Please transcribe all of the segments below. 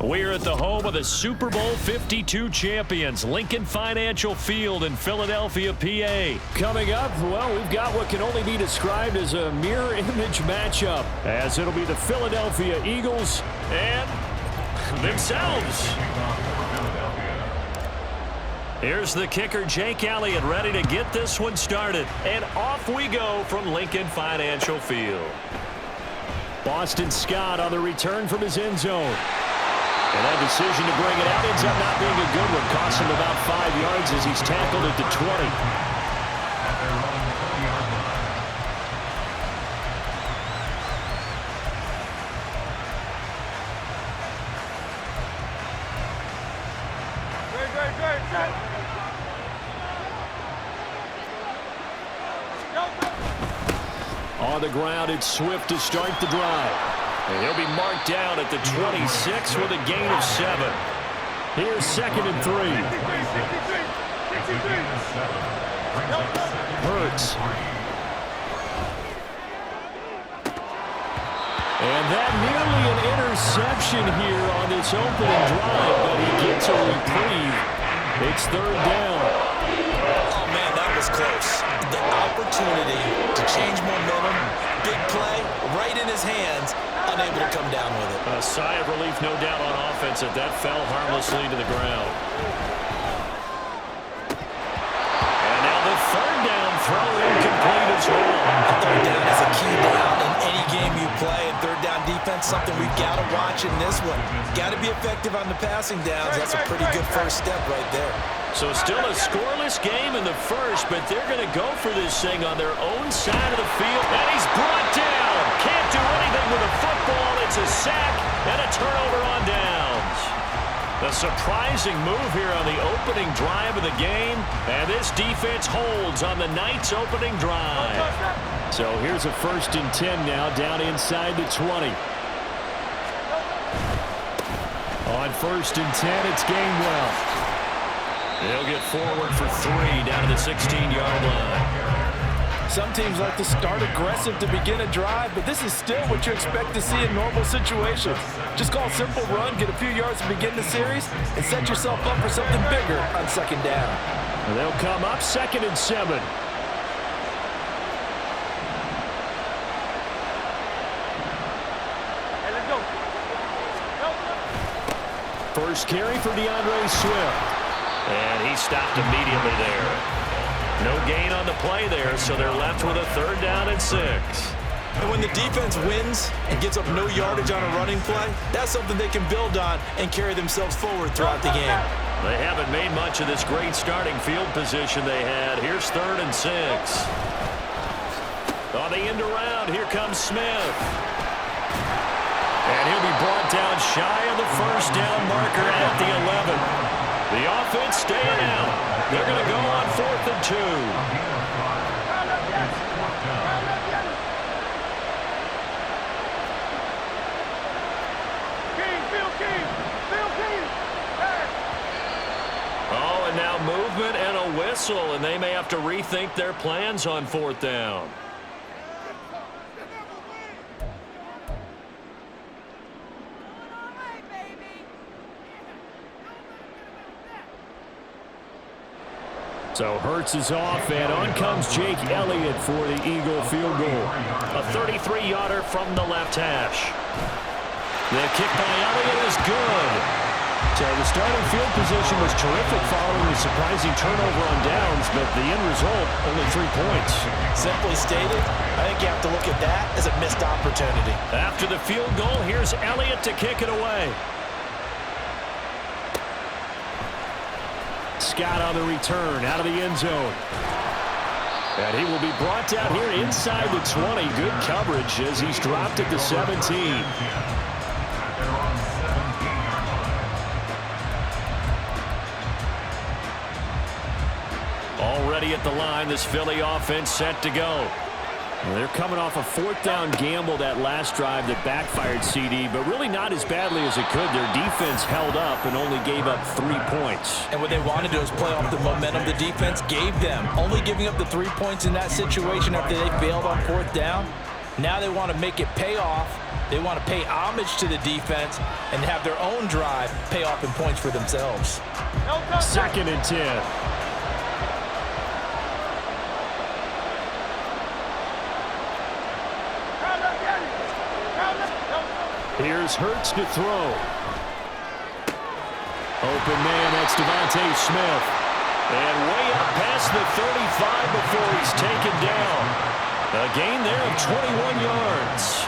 We're at the home of the Super Bowl 52 champions, Lincoln Financial Field in Philadelphia, PA. Coming up, well, we've got what can only be described as a mirror image matchup, as it'll be the Philadelphia Eagles and themselves. Here's the kicker, Jake Elliott, ready to get this one started. And off we go from Lincoln Financial Field. Boston Scott on the return from his end zone. And that decision to bring it out ends up not being a good one. Costs him about 5 yards as he's tackled at the 20. On the ground, it's Swift to start the drive. And he'll be marked down at the 26 with a gain of 7. Here's 2nd and 3. Hurts. And that nearly an interception here on this opening drive, but he gets a reprieve. It's 3rd down. Oh, man, that was close. The opportunity to change momentum, big play, right in his hands, unable to come down with it. A sigh of relief, no doubt, on offense that fell harmlessly to the ground. And now the 3rd down throw incomplete as well. A 3rd down is a key down in any game you play, and 3rd down defense, something we've got to watch in this one. Got to be effective on the passing downs. That's a pretty good first step right there. So still a scoreless game in the first, but they're going to go for this thing on their own side of the field. And he's brought down. Can't do anything with a football. It's a sack and a turnover on downs. The surprising move here on the opening drive of the game. And this defense holds on the night's opening drive. So here's a 1st and 10 now, down inside the 20. On 1st and 10, it's Gainwell. He'll get forward for 3 down to the 16-yard line. Some teams like to start aggressive to begin a drive, but this is still what you expect to see in normal situations. Just call a simple run, get a few yards to begin the series, and set yourself up for something bigger on 2nd down. And they'll come up 2nd and 7. First carry for DeAndre Swift. And he stopped immediately there. No gain on the play there, so they're left with a 3rd down and 6. And when the defense wins and gets up no yardage on a running play, that's something they can build on and carry themselves forward throughout the game. They haven't made much of this great starting field position they had. Here's 3rd and 6. On the end around, here comes Smith. And he'll be brought down shy of the 1st down marker at the 11. The offense staying out. They're going to go on 4th and 2. Oh, and now movement and a whistle, and they may have to rethink their plans on 4th down. So Hurts is off, and on comes Jake Elliott for the Eagle field goal. A 33-yarder from the left hash. The kick by Elliott is good. So the starting field position was terrific following the surprising turnover on downs, but the end result, only 3 points. Simply stated, I think you have to look at that as a missed opportunity. After the field goal, here's Elliott to kick it away. Scott on the return, out of the end zone. And he will be brought down here inside the 20. Good coverage as he's dropped at the 17. Already at the line, this Philly offense set to go. Well, they're coming off a 4th down gamble that last drive that backfired CD, but really not as badly as it could. Their defense held up and only gave up 3 points. And what they wanted to do is play off the momentum the defense gave them. Only giving up the 3 points in that situation after they failed on 4th down. Now they want to make it pay off. They want to pay homage to the defense and have their own drive pay off in points for themselves. 2nd and 10. Here's Hurts to throw. Open man, that's Devontae Smith. And way up past the 35 before he's taken down. A gain there of 21 yards.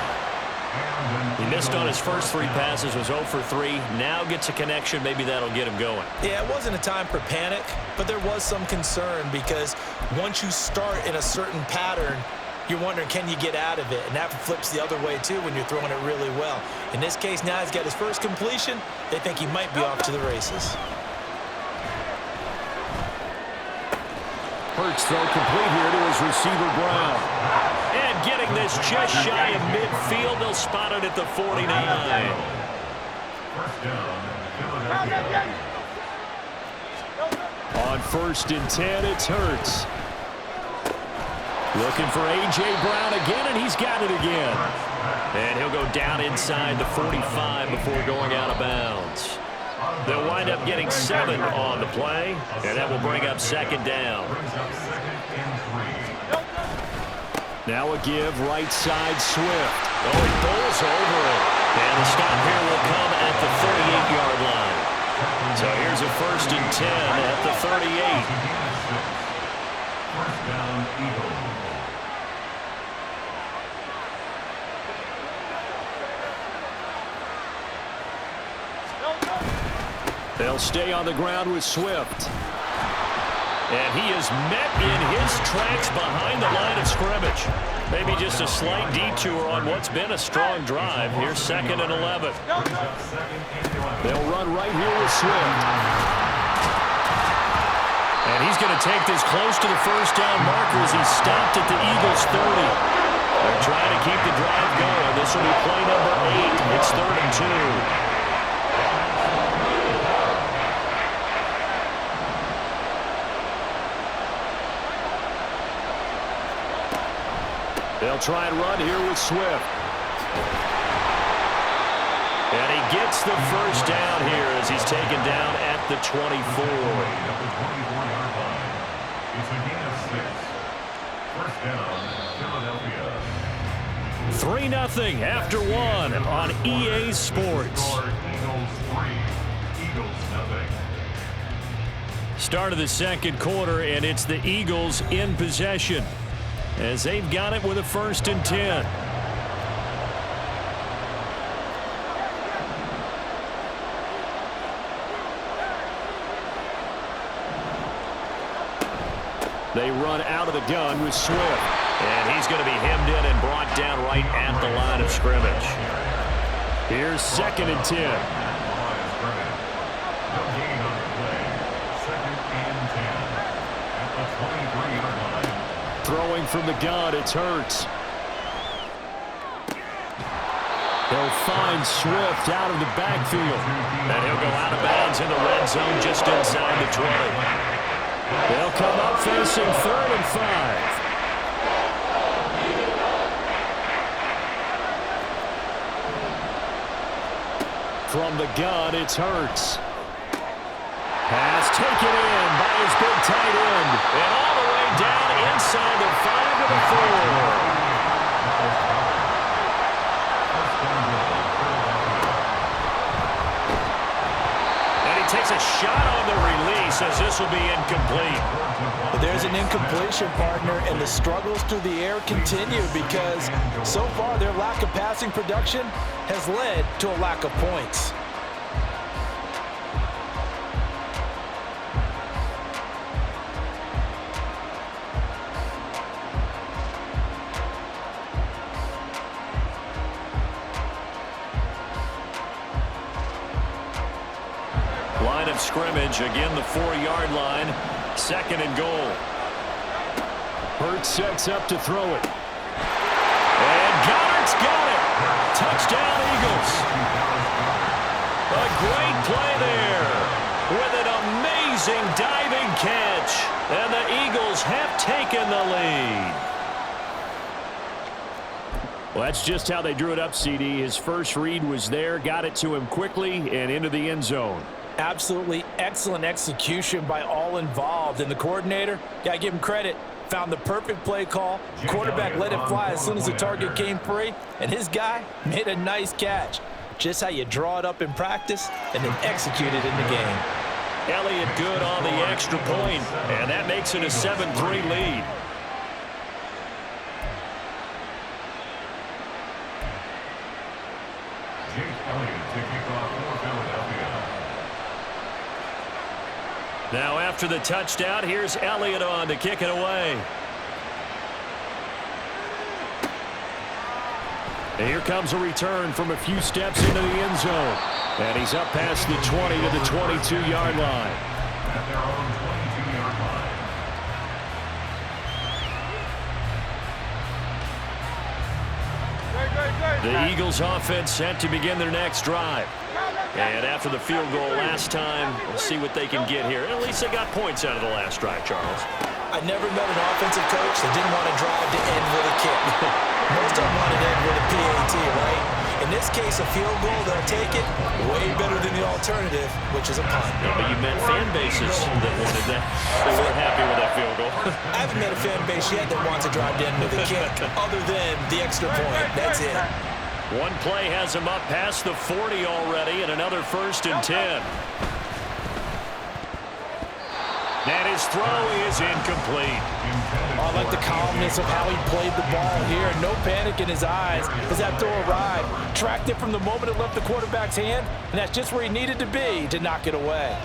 He missed on his first 3 passes, was 0 for 3. Now gets a connection. Maybe that'll get him going. Yeah, it wasn't a time for panic, but there was some concern because once you start in a certain pattern, you're wondering, can you get out of it? And that flips the other way, too, when you're throwing it really well. In this case, now he's got his first completion. They think he might be off to the races. Hurts throw complete here to his receiver, Brown. And getting this just shy of midfield. They'll spot it at the 49. On 1st and 10, it's Hurts. Looking for A.J. Brown again, and he's got it again. And he'll go down inside the 45 before going out of bounds. They'll wind up getting 7 on the play, and that will bring up 2nd down. Now a give, right side, Swift. Oh, he bowls over it. And the stop here will come at the 38-yard line. So here's a 1st and 10 at the 38. First down, Eagles. They'll stay on the ground with Swift. And he is met in his tracks behind the line of scrimmage. Maybe just a slight detour on what's been a strong drive. Here's 2nd and 11. They'll run right here with Swift. And he's going to take this close to the first down marker as he stopped at the Eagles' 30. They're trying to keep the drive going. This will be play number 8. It's 3rd and 2. They'll try and run here with Swift. And he gets the first down here as he's taken down at the 24. 3-0 after 1 on EA Sports. Start of the 2nd quarter, and it's the Eagles in possession, as they've got it with a 1st and 10. They run out of the gun with Swift. And he's going to be hemmed in and brought down right at the line of scrimmage. Here's 2nd and 10. Throwing from the gun, it's Hurts. He'll find Swift out of the backfield. And he'll go out of bounds in the red zone just inside the 20. They'll come up facing 3rd and 5. From the gun, it's Hurts. Pass taken in by his big tight end. And all the way down inside the 5 to the 4. Takes a shot on the release as this will be incomplete. But there's an incompletion, partner, and the struggles through the air continue because so far their lack of passing production has led to a lack of points. Line of scrimmage, again the 4-yard line, 2nd and goal. Hurts sets up to throw it. And Goddard's got it. Touchdown, Eagles. A great play there with an amazing diving catch. And the Eagles have taken the lead. Well, that's just how they drew it up, CD. His first read was there, got it to him quickly, and into the end zone. Absolutely excellent execution by all involved. And the coordinator, got to give him credit, found the perfect play call. Quarterback let it fly as soon as the target came free, and his guy made a nice catch. Just how you draw it up in practice and then execute it in the game. Elliott good on the extra point, and that makes it a 7-3 lead. Now after the touchdown, here's Elliott on to kick it away. And here comes a return from a few steps into the end zone. And he's up past the 20 to the 22-yard line. At their own 22-yard line. The Eagles offense set to begin their next drive. And after the field goal last time, we'll see what they can get here. At least they got points out of the last drive, Charles. I never met an offensive coach that didn't want to drive to end with a kick. Most of them want to end with a PAT, right? In this case, a field goal, they'll take it way better than the alternative, which is a punt. No, but you met fan bases that wanted that. They weren't happy with that field goal. I haven't met a fan base yet that wants to drive to end with a kick other than the extra point. That's it. One play has him up past the 40 already, and another 1st and 10. And his throw is incomplete. I like the calmness of how he played the ball here. No panic in his eyes as that throw arrived. Tracked it from the moment it left the quarterback's hand, and that's just where he needed to be to knock it away.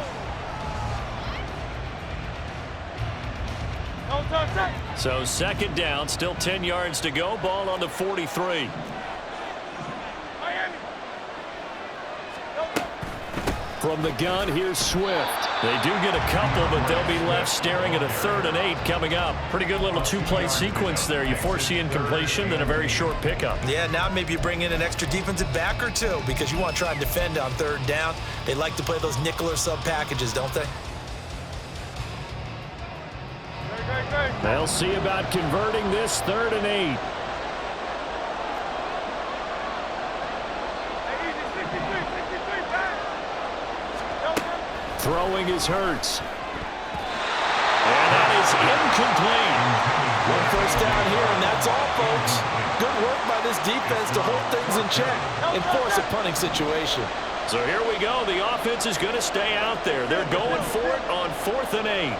So 2nd down, still 10 yards to go. Ball on the 43. From the gun, here's Swift. They do get a couple, but they'll be left staring at a 3rd and 8 coming up. Pretty good little 2-play sequence there. You force the incompletion, then a very short pickup. Yeah, now maybe you bring in an extra defensive back or two because you want to try and defend on 3rd down. They like to play those nickel or sub packages, don't they? They'll see about converting this 3rd and 8. Throwing is Hurts. And that is incomplete. One first down here, and that's all, folks. Good work by this defense to hold things in check and force a punting situation. So here we go. The offense is going to stay out there. They're going for it on 4th and 8.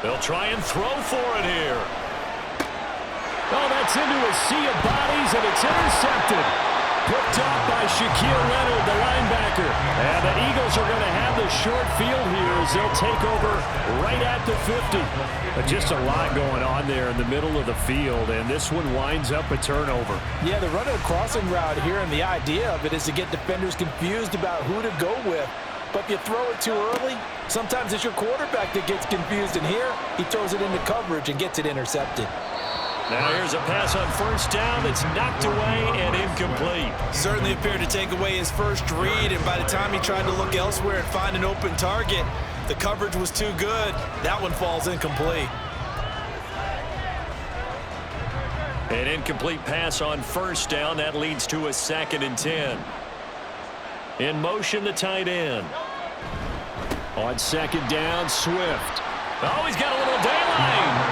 They'll try and throw for it here. Oh, that's into a sea of bodies, and it's intercepted. Picked off by Shaquille Leonard, the linebacker. And the Eagles are going to have the short field here as they'll take over right at the 50. But just a lot going on there in the middle of the field, and this one winds up a turnover. Yeah, they're running a crossing route here, and the idea of it is to get defenders confused about who to go with. But if you throw it too early, sometimes it's your quarterback that gets confused, and here he throws it into coverage and gets it intercepted. Now here's a pass on 1st down that's knocked away and incomplete. Certainly appeared to take away his first read, and by the time he tried to look elsewhere and find an open target, the coverage was too good. That one falls incomplete. An incomplete pass on 1st down. That leads to a 2nd and 10. In motion, the tight end. On 2nd down, Swift. Oh, he's got a little daylight.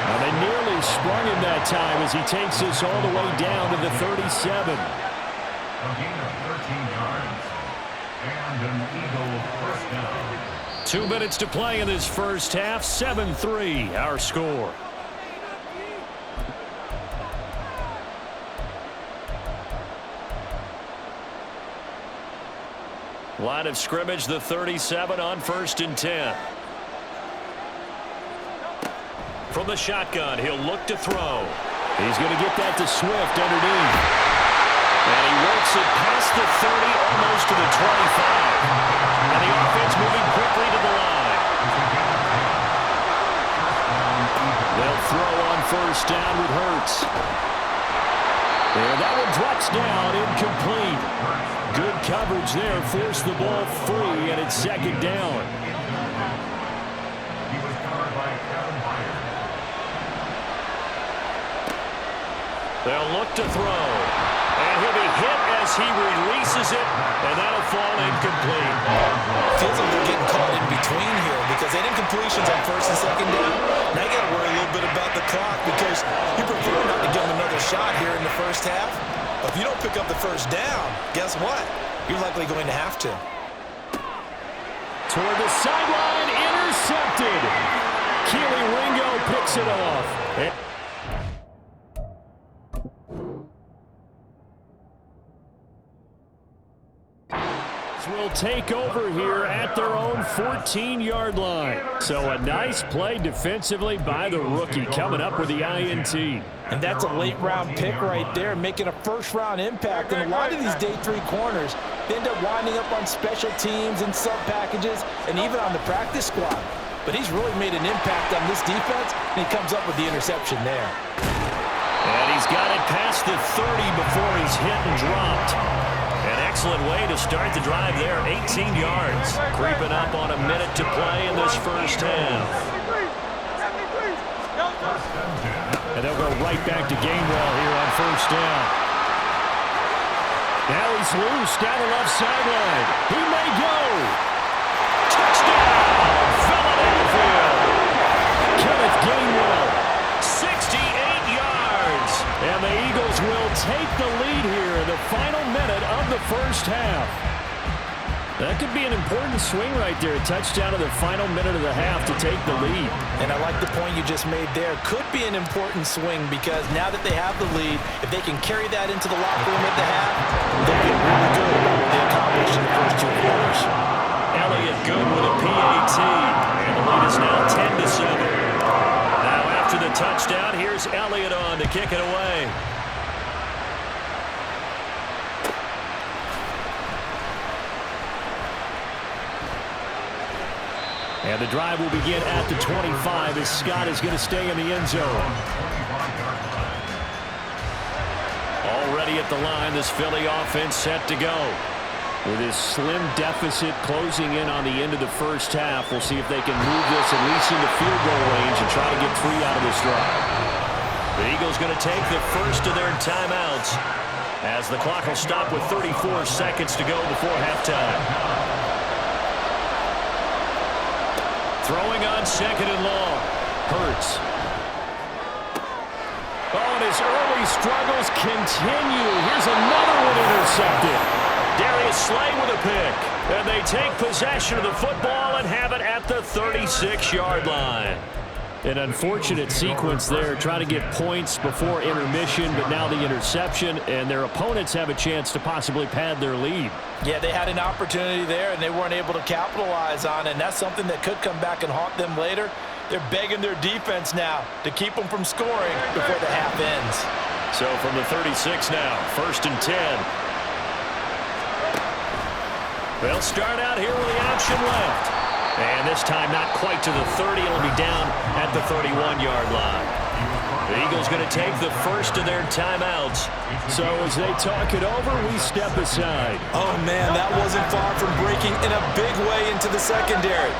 Now they nearly sprung him that time as he takes this all the way down to the 37. A gain of 13 yards and an Eagle 1st down. 2 minutes to play in this first half. 7-3, our score. Line of scrimmage, the 37 on 1st and 10. From the shotgun, he'll look to throw. He's going to get that to Swift underneath. And he works it past the 30, almost to the 25. And the offense moving quickly to the line. They'll throw on 1st down with Hurts. And that one drops down, incomplete. Good coverage there, forced the ball free, and it's 2nd down. They'll look to throw. And he'll be hit as he releases it, and that'll fall incomplete. Feels like they're getting caught in between here because they didn't completions on first and second down. Now you got to worry a little bit about the clock because you prefer not to give them another shot here in the first half. But if you don't pick up the first down, guess what? You're likely going to have to. Toward the sideline, intercepted. Keely Ringo picks it off. Will take over here at their own 14-yard line. So a nice play defensively by the rookie coming up with the INT. And that's a late-round pick right there, making a first-round impact. And a lot of these day 3 corners, they end up winding up on special teams and sub-packages and even on the practice squad. But he's really made an impact on this defense, and he comes up with the interception there. And he's got it past the 30 before he's hit and dropped. An excellent way to start the drive there, 18 yards. Creeping up on a minute to play in this first half. And they'll go right back to Gainwell here on first down. Now he's loose down the left sideline. He may go. Touchdown! Philadelphia! Kenneth Gainwell, 68 yards. And the Eagles will take the lead here in the final minute of the first half. That could be an important swing right there. A touchdown in the final minute of the half to take the lead. And I like the point you just made there. Could be an important swing because now that they have the lead, if they can carry that into the locker room at the half, they'll feel really good about what they accomplished in the first 2 quarters. Elliott good with a PAT. And the lead is now 10-7. Now after the touchdown, here's Elliott on to kick it away. And the drive will begin at the 25 as Scott is going to stay in the end zone. Already at the line, this Philly offense set to go. With his slim deficit closing in on the end of the first half, we'll see if they can move this at least into field goal range and try to get 3 out of this drive. The Eagles going to take the first of their timeouts as the clock will stop with 34 seconds to go before halftime. Throwing on second and long. Hurts. Oh, and his early struggles continue. Here's another one intercepted. Darius Slay with a pick. And they take possession of the football and have it at the 36-yard line. An unfortunate sequence there, trying to get points before intermission, but now the interception, and their opponents have a chance to possibly pad their lead. Yeah, they had an opportunity there, and they weren't able to capitalize on it, and that's something that could come back and haunt them later. They're begging their defense now to keep them from scoring before the half ends. So from the 36 now, 1st and 10. They'll start out here with the option left. And this time not quite to the 30. It'll be down at the 31-yard line. The Eagles going to take the first of their timeouts. So as they talk it over, we step aside. Oh, man, that wasn't far from breaking in a big way into the secondary.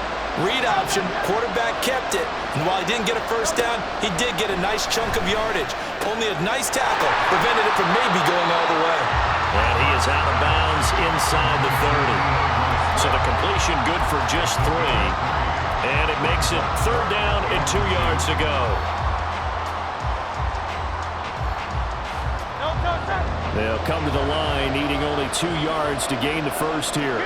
Read option, quarterback kept it. And while he didn't get a first down, he did get a nice chunk of yardage. Only a nice tackle prevented it from maybe going all the way. And he is out of bounds inside the 30. So the completion good for just 3. And it makes it 3rd down and 2 yards to go. They'll come to the line, needing only 2 yards to gain the first here.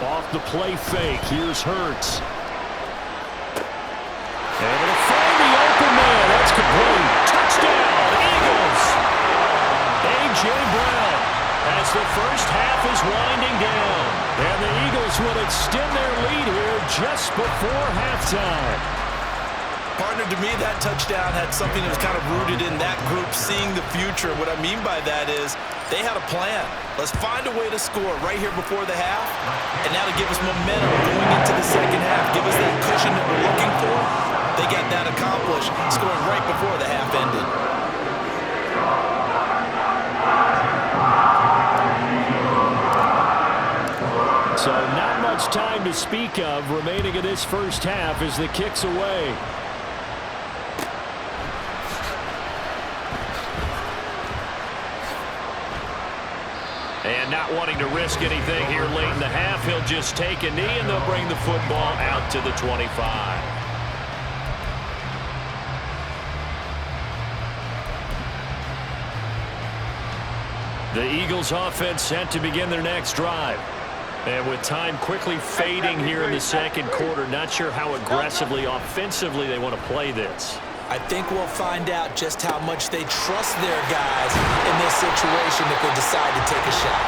Off the play fake, here's Hurts. And they'll find the open man. That's complete. Touchdown, Eagles! A.J. Brown as the first half is winding down. And the Eagles will extend their lead here just before halftime. Partner, to me, that touchdown had something that was kind of rooted in that group seeing the future. What I mean by that is they had a plan. Let's find a way to score right here before the half, and now to give us momentum going into the second half, give us that cushion that we're looking for. They got that accomplished, scoring right before the half ended. So not much time to speak of remaining in this first half as the kick's away. And not wanting to risk anything here late in the half, he'll just take a knee, and they'll bring the football out to the 25. The Eagles offense set to begin their next drive. And with time quickly fading here in the second quarter, not sure how aggressively, offensively they want to play this. I think we'll find out just how much they trust their guys in this situation if they decide to take a shot.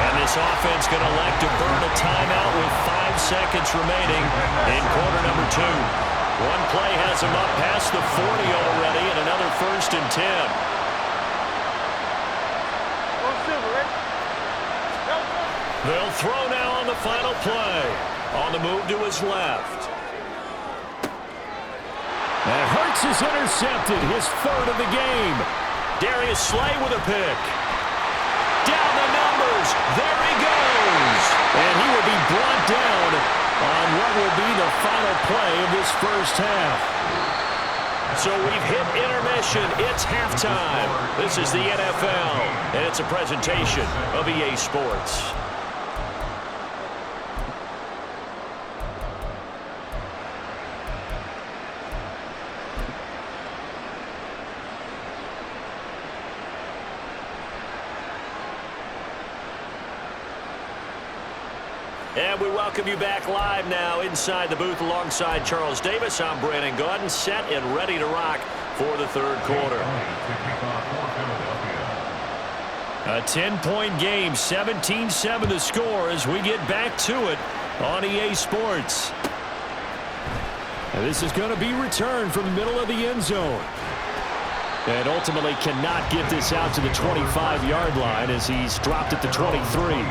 And this offense going to elect to burn a timeout with 5 seconds remaining in quarter number 2. One play has them up past the 40 already, and another 1st and 10. They'll throw now on the final play. On the move to his left. And Hurts is intercepted, his 3rd of the game. Darius Slay with a pick. Down the numbers. There he goes. And he will be brought down on what will be the final play of this first half. So we've hit intermission. It's halftime. This is the NFL, and it's a presentation of EA Sports. And we welcome you back live now inside the booth alongside Charles Davis. I'm Brandon Gaudin, set and ready to rock for the third quarter. A 10-point game, 17-7 the score as we get back to it on EA Sports. And this is going to be returned from the middle of the end zone. And ultimately cannot get this out to the 25-yard line as he's dropped at the 23.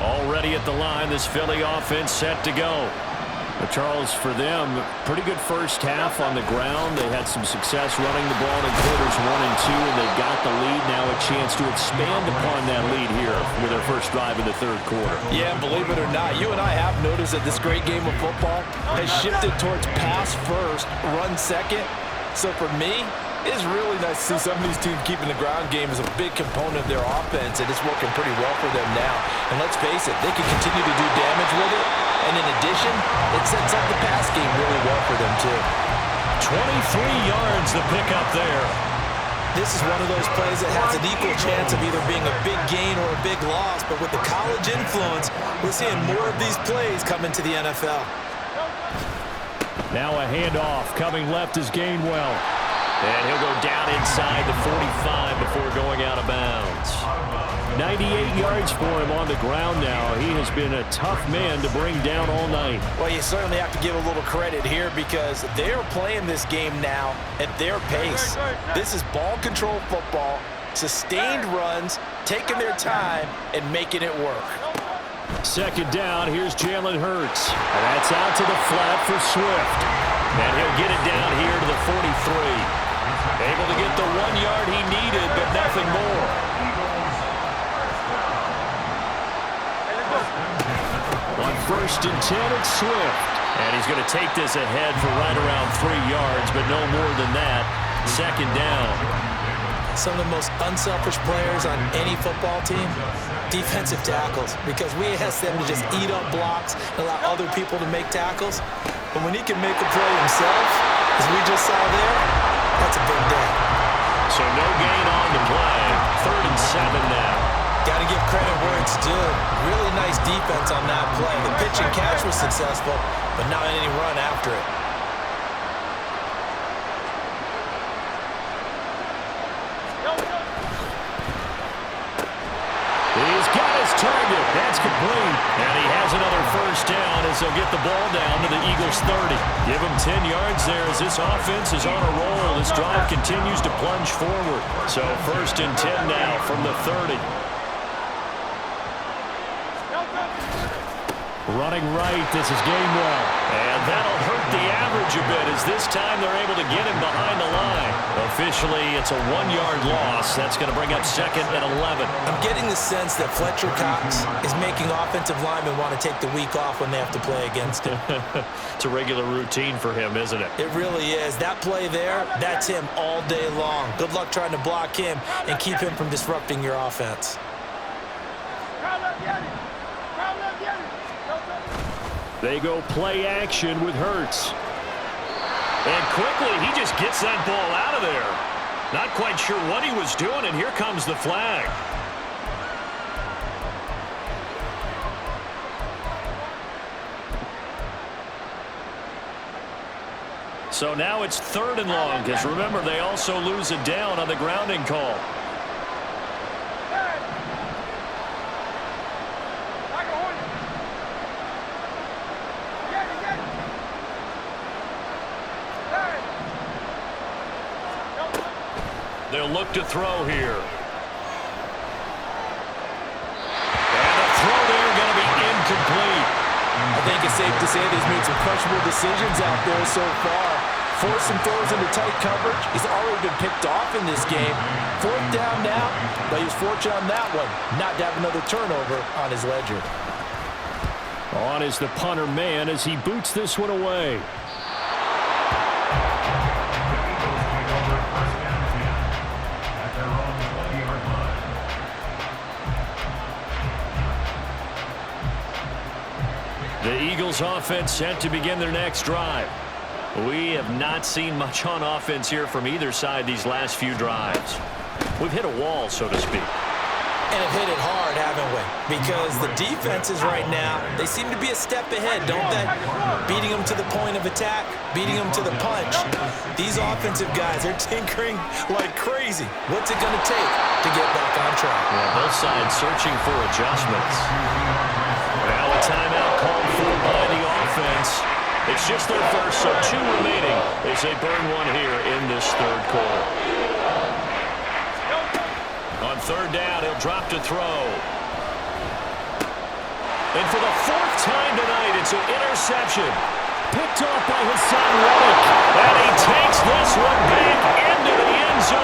Already at the line, this Philly offense set to go. But Charles, for them, pretty good first half on the ground. They had some success running the ball in quarters 1 and 2, and they got the lead. Now a chance to expand upon that lead here with their first drive in the third quarter. Yeah, believe it or not, you and I have noticed that this great game of football has shifted towards pass first, run second. So for me, it's really nice to see some of these teams keeping the ground game as a big component of their offense, and it's working pretty well for them now. And let's face it, they can continue to do damage with it. And in addition, it sets up the pass game really well for them, too. 23 yards the pickup there. This is one of those plays that has an equal chance of either being a big gain or a big loss. But with the college influence, we're seeing more of these plays come into the NFL. Now a handoff coming left is Gainwell. And he'll go down inside the 45 before going out of bounds. 98 yards for him on the ground now. He has been a tough man to bring down all night. Well, you certainly have to give a little credit here because they're playing this game now at their pace. This is ball control football, sustained runs, taking their time, and making it work. Second down, here's Jalen Hurts. And that's out to the flat for Swift. And he'll get it down here to the 43. Able to get the 1 yard he needed, but nothing more. On 1st and 10, it's Swift. And he's going to take this ahead for right around 3 yards, but no more than that. Second down. Some of the most unselfish players on any football team, defensive tackles, because we ask them to just eat up blocks and allow other people to make tackles. But when he can make a play himself, as we just saw there, that's a big day. So no gain on the play. 3rd and 7 now. Got to give credit where it's due. Really nice defense on that play. The pitch and catch was successful, but not any run after it. He's got his target. That's complete. And he has another first down as they'll get the ball down to the Eagles' 30. Give him 10 yards there as this offense is on a roll. This drive continues to plunge forward. So 1st and 10 now from the 30. Running right, this is Gainwell. And that'll hurt the average a bit as this time they're able to get him behind the line. Officially, it's a 1-yard loss. That's going to bring up 2nd and 11. I'm getting the sense that Fletcher Cox is making offensive linemen want to take the week off when they have to play against him. It's a regular routine for him, isn't it? It really is. That play there, that's him all day long. Good luck trying to block him and keep him from disrupting your offense. They go play action with Hurts. And quickly, he just gets that ball out of there. Not quite sure what he was doing, and here comes the flag. So now it's 3rd and long, because remember, they also lose a down on the grounding call. They'll look to throw here. And the throw there going to be incomplete. I think it's safe to say that he's made some questionable decisions out there so far. Forced some throws into tight coverage. He's already been picked off in this game. 4th down now, but he was fortunate on that one, not to have another turnover on his ledger. On is the punter man as he boots this one away. The Eagles offense set to begin their next drive. We have not seen much on offense here from either side these last few drives. We've hit a wall, so to speak. And have hit it hard, haven't we? Because the defenses right now, they seem to be a step ahead, don't they? Beating them to the point of attack, beating them to the punch. These offensive guys, they're tinkering like crazy. What's it going to take to get back on track? Yeah, both sides searching for adjustments. Now a timeout called for by the offense. It's just their first, so 2 remaining as they burn one here in this 3rd quarter. On 3rd down, he'll drop to throw. And for the 4th time tonight, it's an interception. Picked off by Hassan Reddick. And he takes this one back into the end zone.